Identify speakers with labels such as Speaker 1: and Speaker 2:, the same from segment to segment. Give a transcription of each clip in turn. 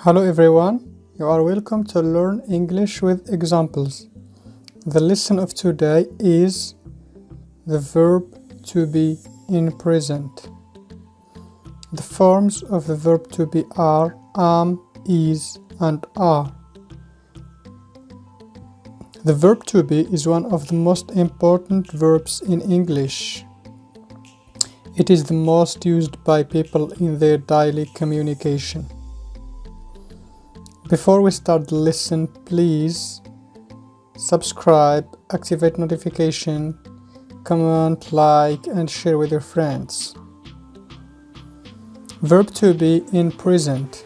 Speaker 1: Hello everyone, you are welcome to learn English with examples. The lesson of today is the verb to be in present. The forms of the verb to be are am, is, and are. The verb to be is one of the most important verbs in English. It is the most used by people in their daily communication. Before we start the lesson, please subscribe, activate notification, comment, like, and share with your friends. Verb to be in present.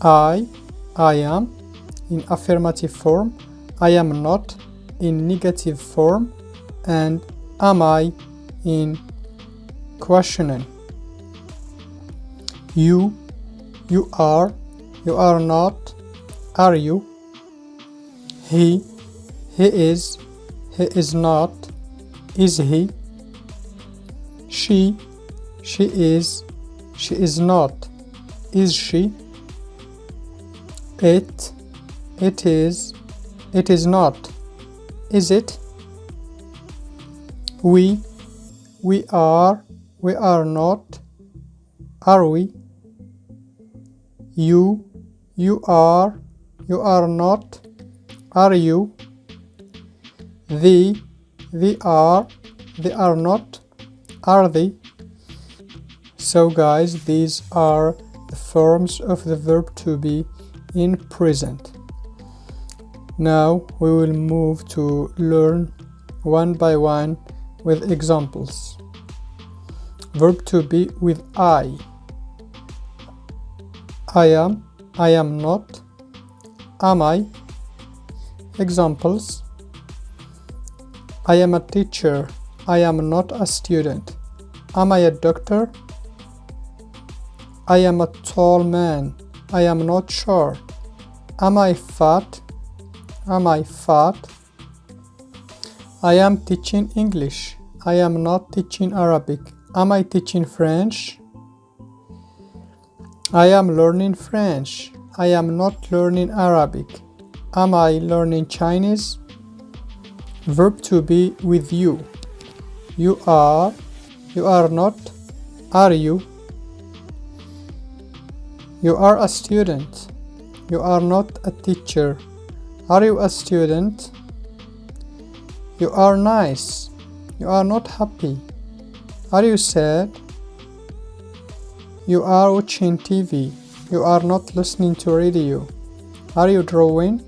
Speaker 1: I am in affirmative form, I am not in negative form, and am I in questioning. You are not, are you? He is not, is he? She is not, is she? It is not, is it? We are not, are we? You are not, are you? They are not, are they? So guys, these are the forms of the verb to be in present. Now we will move to learn one by one with examples. Verb to be with I am not, am I? Examples: I am a teacher, I am not a student. Am I a doctor? I am a tall man, I am not short. Am I fat? Am I fat? I am teaching English, I am not teaching Arabic. Am I teaching French? I am learning French, I am not learning Arabic. Am I learning Chinese? Verb to be with you. You are not, are you? You are a student, you are not a teacher. Are you a student? You are nice, you are not happy. Are you sad? You are watching TV, you are not listening to radio. Are you drawing?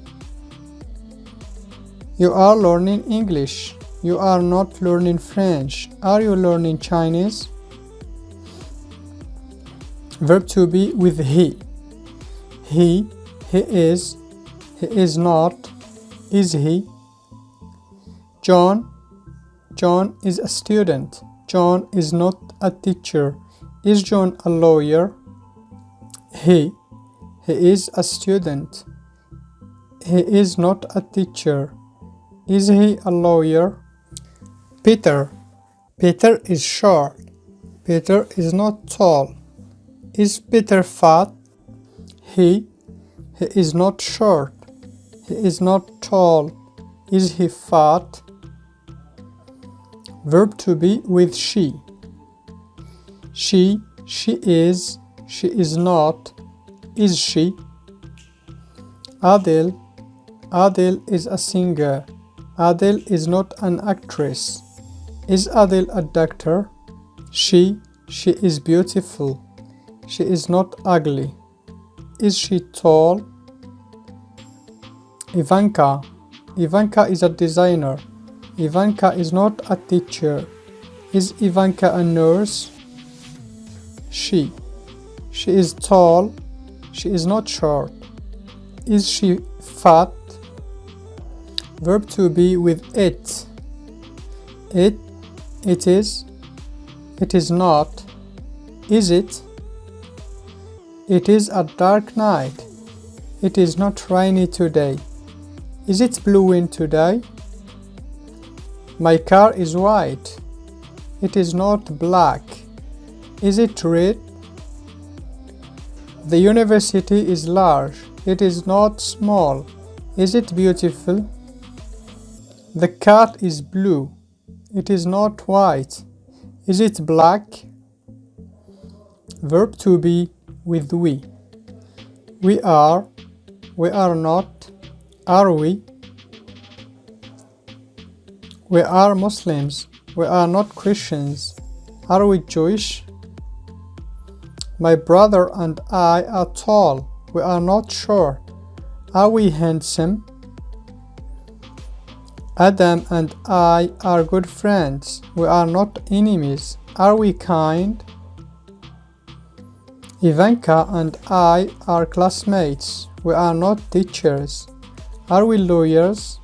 Speaker 1: You are learning English, you are not learning French. Are you learning Chinese? Verb to be with he. He is not, is he? John is a student, John is not a teacher. Is John a lawyer? He is a student, he is not a teacher. Is he a lawyer? Peter is short, Peter is not tall. Is Peter fat? He is not short, he is not tall. Is he fat? Verb to be with she. She is not, is she? Adele is a singer, Adele is not an actress. Is Adele a doctor? She is beautiful, she is not ugly. Is she tall? Ivanka is a designer, Ivanka is not a teacher. Is Ivanka a nurse? She is tall, she is not short. Is she fat? Verb to be with it. It is not, is it? It is a dark night, it is not rainy today. Is it blowing today? My car is white, it is not black. Is it red? The university is large. It is not small. Is it beautiful? The cat is blue. It is not white. Is it black? Verb to be with we. We are not, are we? We are Muslims. We are not Christians. Are we Jewish? My brother and I are tall. We are not short. Are we handsome? Adam and I are good friends. We are not enemies. Are we kind? Ivanka and I are classmates. We are not teachers. Are we lawyers?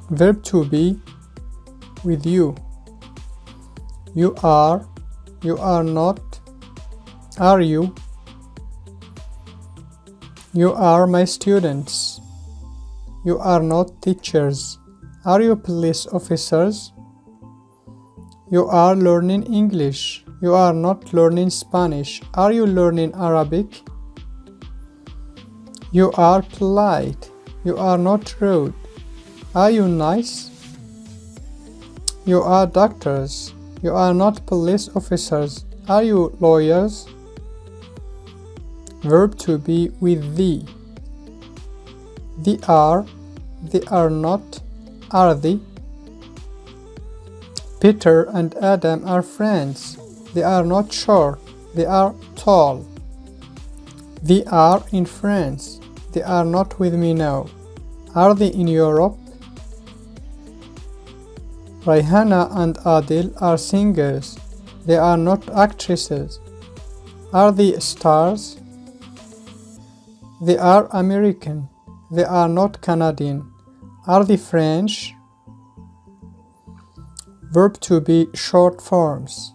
Speaker 1: Verb to be with you. You are not, are you? You are my students. You are not teachers. Are you police officers? You are learning English. You are not learning Spanish. Are you learning Arabic? You are polite. You are not rude. Are you nice? You are doctors. You are not police officers. Are you lawyers? Verb to be with thee. They are not, are they? Peter and Adam are friends. They are not short. They are tall. They are in France. They are not with me now. Are they in Europe? Raihana and Adil are singers. They are not actresses. Are they stars? They are American. They are not Canadian. Are they French? Verb to be short forms.